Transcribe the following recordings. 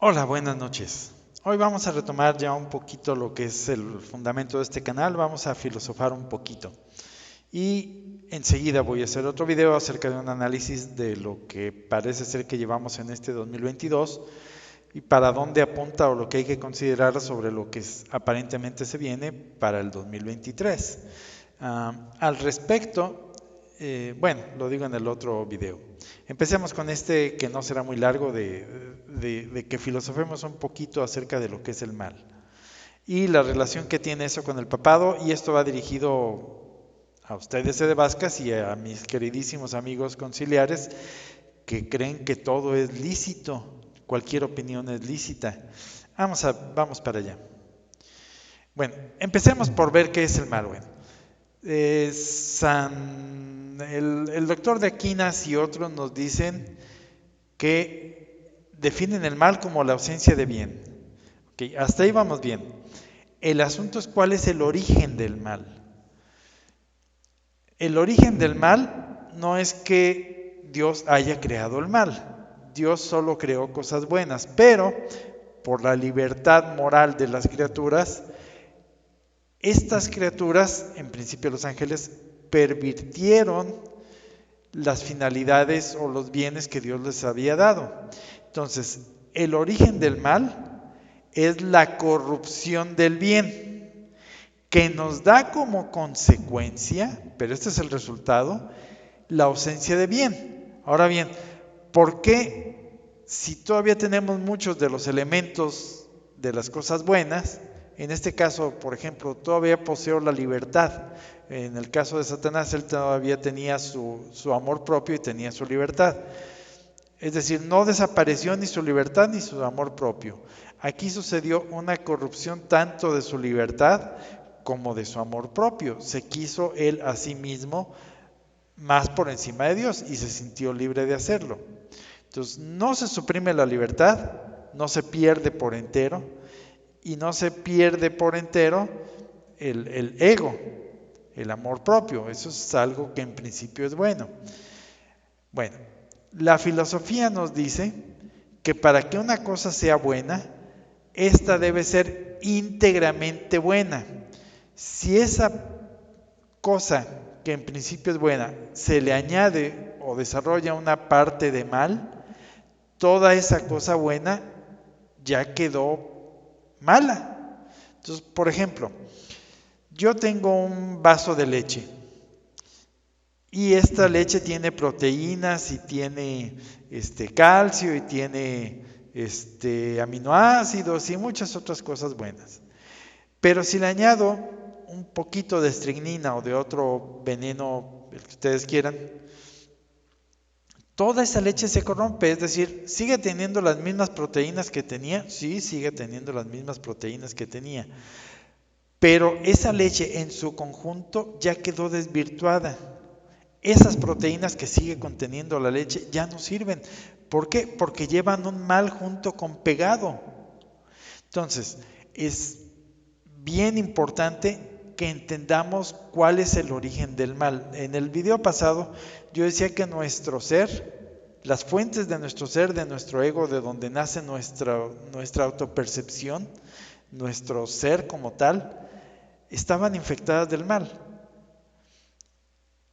Hola, buenas noches. Hoy vamos a retomar ya un poquito lo que es el fundamento de este canal, vamos a filosofar un poquito. Y enseguida voy a hacer otro video acerca de un análisis de lo que parece ser que llevamos en este 2022 y para dónde apunta o lo que hay que considerar sobre lo que aparentemente se viene para el 2023. Al respecto, bueno, lo digo en el otro video. Empecemos con este que no será muy largo de que filosofemos un poquito acerca de lo que es el mal y la relación que tiene eso con el papado, y esto va dirigido a ustedes de Vascas y a mis queridísimos amigos conciliares que creen que todo es lícito, cualquier opinión es lícita. Vamos para allá. Bueno, empecemos por ver qué es el mal. Bueno, el doctor de Aquinas y otros nos dicen que definen el mal como la ausencia de bien. Okay, hasta ahí vamos bien. El asunto es cuál es el origen del mal. El origen del mal no es que Dios haya creado el mal. Dios solo creó cosas buenas, pero por la libertad moral de las criaturas, estas criaturas, en principio los ángeles, pervirtieron las finalidades o los bienes que Dios les había dado. Entonces, el origen del mal es la corrupción del bien, que nos da como consecuencia, pero este es el resultado, la ausencia de bien. Ahora bien, ¿por qué si todavía tenemos muchos de los elementos de las cosas buenas, en este caso, por ejemplo, todavía poseo la libertad? En el caso de Satanás, él todavía tenía su amor propio y tenía su libertad. Es decir, no desapareció ni su libertad ni su amor propio. Aquí sucedió una corrupción tanto de su libertad como de su amor propio. Se quiso él a sí mismo más por encima de Dios y se sintió libre de hacerlo. Entonces, no se suprime la libertad, no se pierde por entero y no se pierde por entero el ego, el amor propio. Eso es algo que en principio es bueno. Bueno, la filosofía nos dice que para que una cosa sea buena, esta debe ser íntegramente buena. Si esa cosa que en principio es buena se le añade o desarrolla una parte de mal, toda esa cosa buena ya quedó mala. Entonces, por ejemplo, yo tengo un vaso de leche y esta leche tiene proteínas y tiene calcio y tiene aminoácidos y muchas otras cosas buenas. Pero si le añado un poquito de estricnina o de otro veneno, el que ustedes quieran, toda esa leche se corrompe, es decir, sigue teniendo las mismas proteínas que tenía, sí, sigue teniendo las mismas proteínas que tenía, pero esa leche en su conjunto ya quedó desvirtuada. Esas proteínas que sigue conteniendo la leche ya no sirven. ¿Por qué? Porque llevan un mal junto con pegado. Entonces, es bien importante que entendamos cuál es el origen del mal. En el video pasado yo decía que nuestro ser, las fuentes de nuestro ser, de nuestro ego, de donde nace nuestra autopercepción, nuestro ser como tal, estaban infectadas del mal.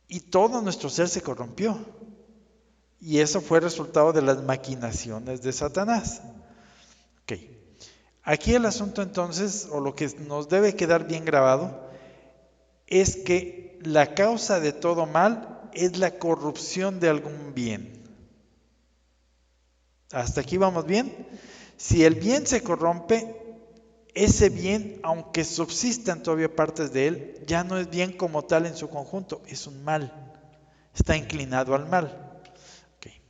Y todo nuestro ser se corrompió. Y eso fue resultado de las maquinaciones de Satanás. Okay. Aquí el asunto entonces, o lo que nos debe quedar bien grabado, es que la causa de todo mal es la corrupción de algún bien. ¿Hasta aquí vamos bien? Si el bien se corrompe, ese bien, aunque subsistan todavía partes de él, ya no es bien como tal en su conjunto, es un mal. Está inclinado al mal. Okay.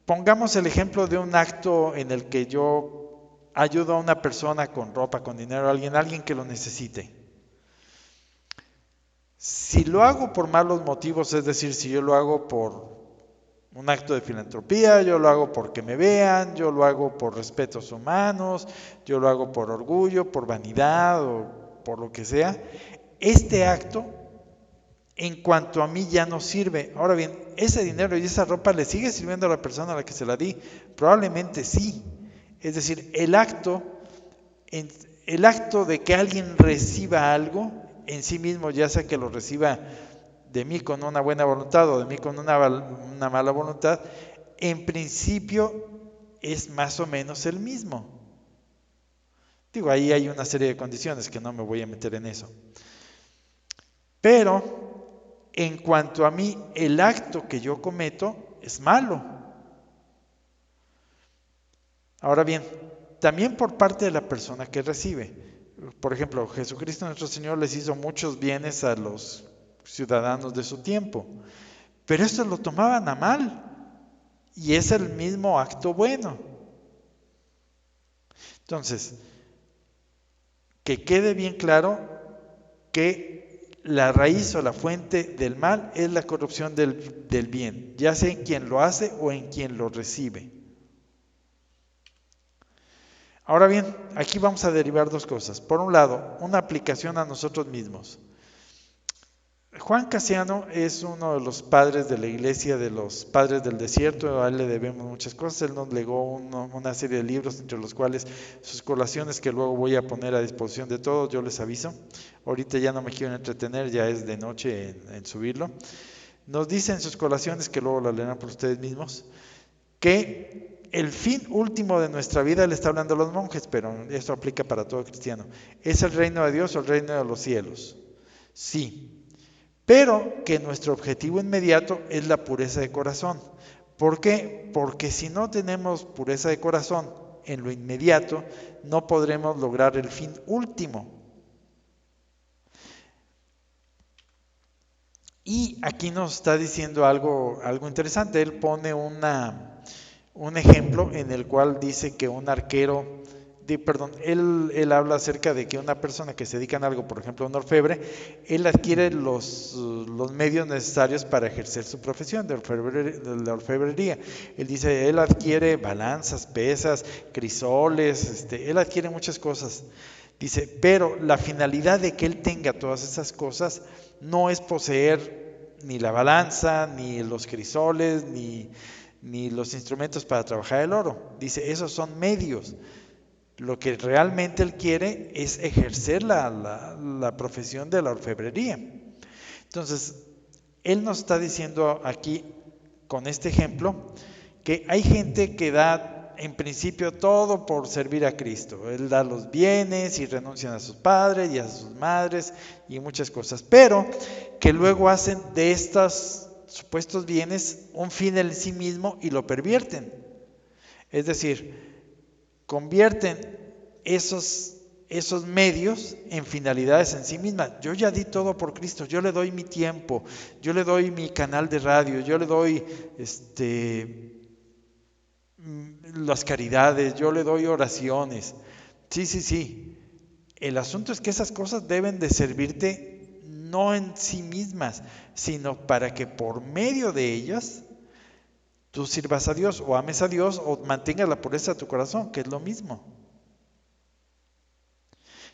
Pongamos el ejemplo de un acto en el que yo ayudo a una persona con ropa, con dinero, alguien que lo necesite. Si lo hago por malos motivos, es decir, si yo lo hago por un acto de filantropía, yo lo hago porque me vean, yo lo hago por respetos humanos, yo lo hago por orgullo, por vanidad o por lo que sea, este acto en cuanto a mí ya no sirve. Ahora bien, ese dinero y esa ropa le sigue sirviendo a la persona a la que se la di. Probablemente sí. Es decir, el acto de que alguien reciba algo en sí mismo, ya sea que lo reciba de mí con una buena voluntad o de mí con una mala voluntad, en principio es más o menos el mismo. Digo, ahí hay una serie de condiciones que no me voy a meter en eso. Pero en cuanto a mí, el acto que yo cometo es malo. Ahora bien, también por parte de la persona que recibe. Por ejemplo, Jesucristo nuestro Señor les hizo muchos bienes a los ciudadanos de su tiempo, pero estos lo tomaban a mal y es el mismo acto bueno. Entonces, que quede bien claro que la raíz o la fuente del mal es la corrupción del bien, ya sea en quien lo hace o en quien lo recibe. Ahora bien, aquí vamos a derivar dos cosas. Por un lado, una aplicación a nosotros mismos. Juan Casiano es uno de los padres de la iglesia, de los padres del desierto. A él le debemos muchas cosas. Él nos legó una serie de libros, entre los cuales sus colaciones, que luego voy a poner a disposición de todos, yo les aviso. Ahorita ya no me quiero entretener, ya es de noche en subirlo. Nos dice en sus colaciones, que luego la leerán por ustedes mismos, que el fin último de nuestra vida, le está hablando a los monjes, pero esto aplica para todo cristiano, es el reino de Dios o el reino de los cielos. Sí, pero que nuestro objetivo inmediato es la pureza de corazón. ¿Por qué? Porque si no tenemos pureza de corazón en lo inmediato, no podremos lograr el fin último. Y aquí nos está diciendo algo interesante. Él pone un ejemplo en el cual dice que un arquero, él habla acerca de que una persona que se dedica a algo, por ejemplo un orfebre, él adquiere los medios necesarios para ejercer su profesión de la orfebrería. Él dice, él adquiere balanzas, pesas, crisoles, él adquiere muchas cosas. Dice, pero la finalidad de que él tenga todas esas cosas no es poseer ni la balanza, ni los crisoles, ni los instrumentos para trabajar el oro. Dice, esos son medios. Lo que realmente él quiere es ejercer la profesión de la orfebrería. Entonces, él nos está diciendo aquí, con este ejemplo, que hay gente que da en principio todo por servir a Cristo. Él da los bienes y renuncian a sus padres y a sus madres y muchas cosas, pero que luego hacen de estos supuestos bienes un fin en sí mismo y lo pervierten. Es decir, convierten esos medios en finalidades en sí mismas. Yo ya di todo por Cristo, yo le doy mi tiempo, yo le doy mi canal de radio, yo le doy las caridades, yo le doy oraciones. Sí. El asunto es que esas cosas deben de servirte no en sí mismas, sino para que por medio de ellas tú sirvas a Dios o ames a Dios o mantengas la pureza de tu corazón, que es lo mismo.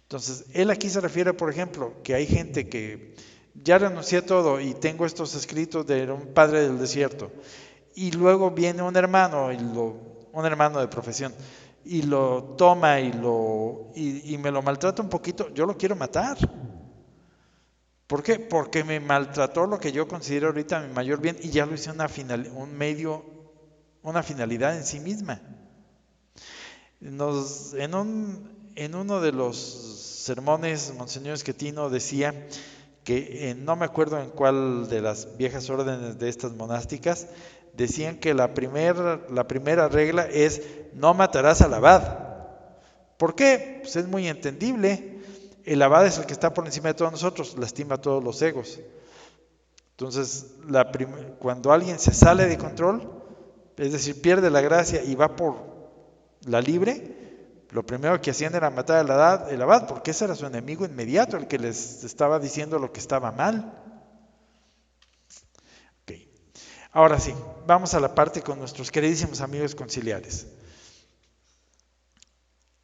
Entonces, él aquí se refiere, por ejemplo, que hay gente que ya renuncié a todo y tengo estos escritos de un padre del desierto, y luego viene un hermano, un hermano de profesión, y lo toma y me lo maltrata un poquito, yo lo quiero matar. ¿Por qué? Porque me maltrató lo que yo considero ahorita mi mayor bien y ya lo hice una finalidad en sí misma. En uno de los sermones, Monseñor Esquetino decía que, no me acuerdo en cuál de las viejas órdenes de estas monásticas, decían que la primera regla es: no matarás al abad. ¿Por qué? Pues es muy entendible. El abad es el que está por encima de todos nosotros, lastima todos los egos. Entonces, cuando alguien se sale de control, es decir, pierde la gracia y va por la libre, lo primero que hacían era matar al abad, porque ese era su enemigo inmediato, el que les estaba diciendo lo que estaba mal. Okay. Ahora sí, vamos a la parte con nuestros queridísimos amigos conciliares.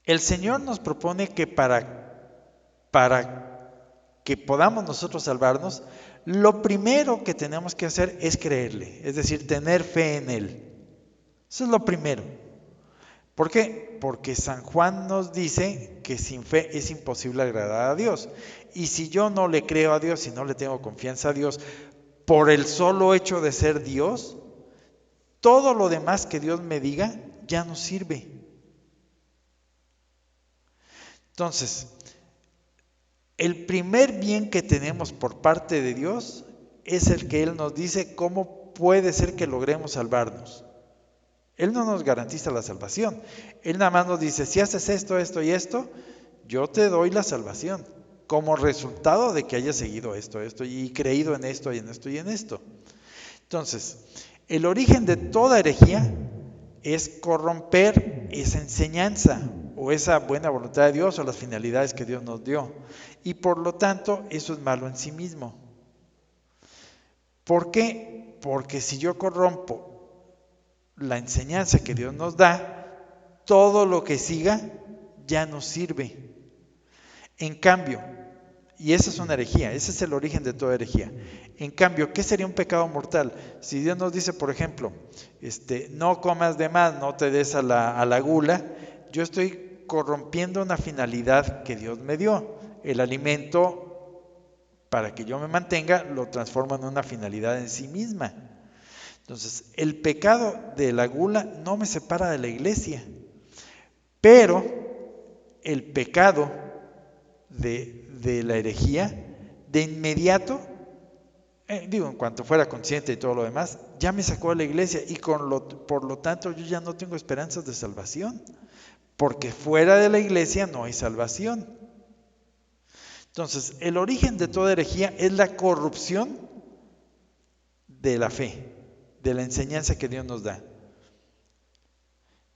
El Señor nos propone que para que podamos nosotros salvarnos, Lo primero que tenemos que hacer es creerle, es decir, tener fe en Él. Eso es lo primero. ¿Por qué? Porque San Juan nos dice que sin fe es imposible agradar a Dios. Y si yo no le creo a Dios, si no le tengo confianza a Dios, por el solo hecho de ser Dios, todo lo demás que Dios me diga ya no sirve. Entonces, el primer bien que tenemos por parte de Dios es el que Él nos dice cómo puede ser que logremos salvarnos. Él no nos garantiza la salvación. Él nada más nos dice, si haces esto, esto y esto, yo te doy la salvación, como resultado de que hayas seguido esto, esto, y creído en esto, y en esto, y en esto. Entonces, el origen de toda herejía es corromper esa enseñanza, o esa buena voluntad de Dios, o las finalidades que Dios nos dio. Y por lo tanto, eso es malo en sí mismo. ¿Por qué? Porque si yo corrompo la enseñanza que Dios nos da, todo lo que siga ya no sirve. En cambio, y esa es una herejía, ese es el origen de toda herejía. En cambio, ¿qué sería un pecado mortal? Si Dios nos dice, por ejemplo, no comas de más, no te des a la gula, yo estoy corrompiendo una finalidad que Dios me dio. El alimento, para que yo me mantenga, lo transformo en una finalidad en sí misma. Entonces, el pecado de la gula no me separa de la iglesia, pero el pecado de la herejía, de inmediato, en cuanto fuera consciente y todo lo demás, ya me sacó de la iglesia y por lo tanto yo ya no tengo esperanzas de salvación, porque fuera de la iglesia no hay salvación. Entonces, el origen de toda herejía es la corrupción de la fe, de la enseñanza que Dios nos da.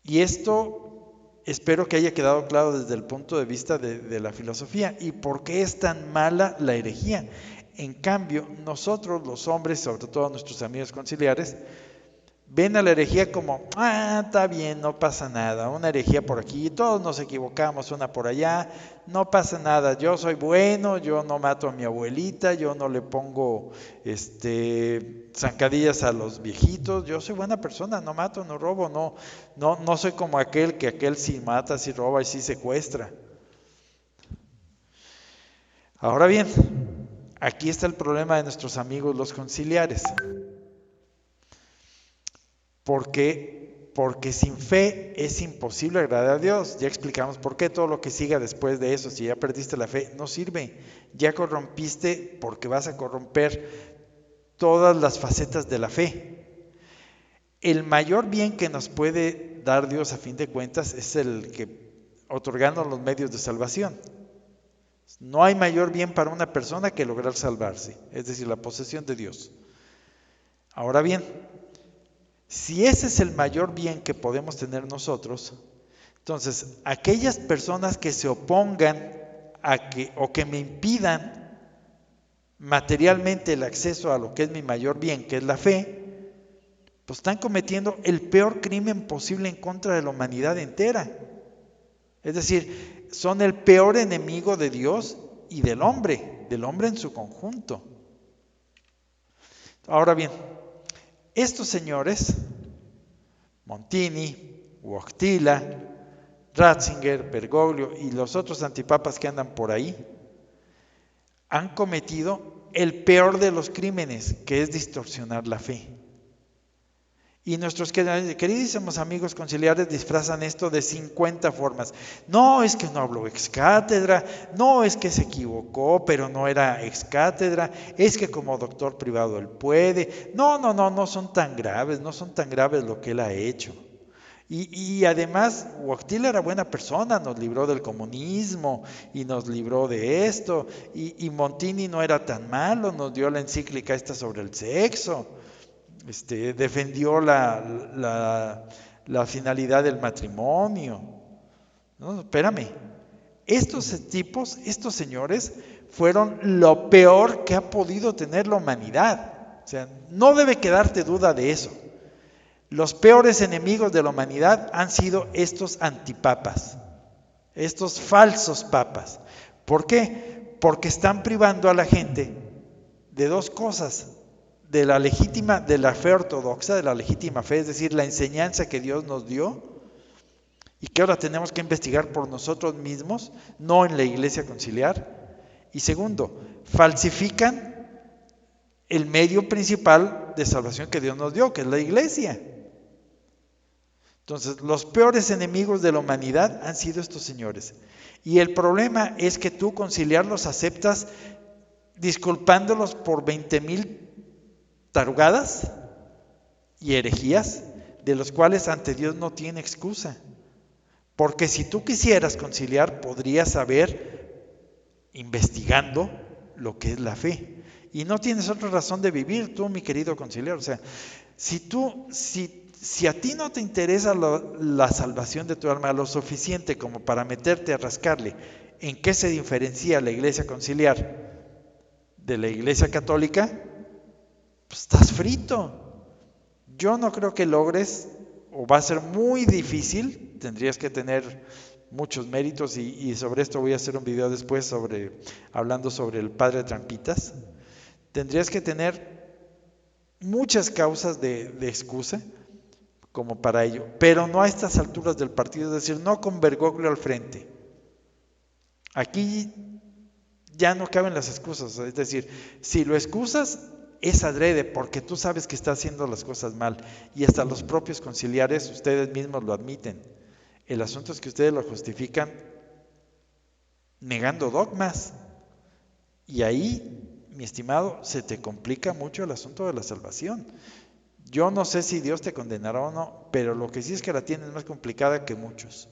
Y esto espero que haya quedado claro desde el punto de vista de la filosofía. ¿Y por qué es tan mala la herejía? En cambio, nosotros los hombres, sobre todo nuestros amigos conciliares, ven a la herejía como, está bien, no pasa nada, una herejía por aquí, todos nos equivocamos, una por allá, no pasa nada, yo soy bueno, yo no mato a mi abuelita, yo no le pongo zancadillas a los viejitos, yo soy buena persona, no mato, no robo, no soy como aquel sí mata, sí roba y sí secuestra. Ahora bien, aquí está el problema de nuestros amigos los conciliares. Porque sin fe es imposible agradar a Dios. Ya explicamos por qué. Todo lo que siga después de eso, si ya perdiste la fe, no sirve. Ya corrompiste, porque vas a corromper todas las facetas de la fe. El mayor bien que nos puede dar Dios a fin de cuentas es el que otorgando los medios de salvación. No hay mayor bien para una persona que lograr salvarse, es decir, la posesión de Dios. Ahora bien, si ese es el mayor bien que podemos tener nosotros, entonces aquellas personas que se opongan o que me impidan materialmente el acceso a lo que es mi mayor bien, que es la fe, pues están cometiendo el peor crimen posible en contra de la humanidad entera. Es decir, son el peor enemigo de Dios y del hombre en su conjunto. Ahora bien, estos señores, Montini, Wojtyla, Ratzinger, Bergoglio y los otros antipapas que andan por ahí, han cometido el peor de los crímenes, que es distorsionar la fe. Y nuestros queridísimos amigos conciliares disfrazan esto de 50 formas. No, es que no habló ex cátedra, no, es que se equivocó, pero no era ex cátedra, es que como doctor privado él puede. No son tan graves, no son tan graves lo que él ha hecho. Y además, Wojtyla era buena persona, nos libró del comunismo y nos libró de esto. Y Montini no era tan malo, nos dio la encíclica esta sobre el sexo. Defendió la finalidad del matrimonio. No, espérame. Estos tipos, estos señores, fueron lo peor que ha podido tener la humanidad. O sea, no debe quedarte duda de eso. Los peores enemigos de la humanidad han sido estos antipapas, estos falsos papas. ¿Por qué? Porque están privando a la gente de dos cosas: de la fe ortodoxa, de la legítima fe, es decir, la enseñanza que Dios nos dio y que ahora tenemos que investigar por nosotros mismos, no en la iglesia conciliar. Y segundo, falsifican el medio principal de salvación que Dios nos dio, que es la iglesia. Entonces, los peores enemigos de la humanidad han sido estos señores. Y el problema es que tú, conciliar, los aceptas disculpándolos por 20,000 tarugadas y herejías, de los cuales ante Dios no tiene excusa. Porque si tú quisieras conciliar, podrías saber, investigando, lo que es la fe. Y no tienes otra razón de vivir tú, mi querido conciliar. O sea, si a ti no te interesa la salvación de tu alma lo suficiente como para meterte a rascarle en qué se diferencia la iglesia conciliar de la iglesia católica, pues estás frito. Yo no creo que logres, o va a ser muy difícil, tendrías que tener muchos méritos, y sobre esto voy a hacer un video después hablando sobre el padre Trampitas. Tendrías que tener muchas causas de excusa como para ello, pero no a estas alturas del partido, es decir, no con Bergoglio al frente. Aquí ya no caben las excusas, es decir, si lo excusas es adrede, porque tú sabes que está haciendo las cosas mal, y hasta los propios conciliares, ustedes mismos lo admiten. El asunto es que ustedes lo justifican negando dogmas, y ahí, mi estimado, se te complica mucho el asunto de la salvación. Yo no sé si Dios te condenará o no, pero lo que sí es que la tienes más complicada que muchos.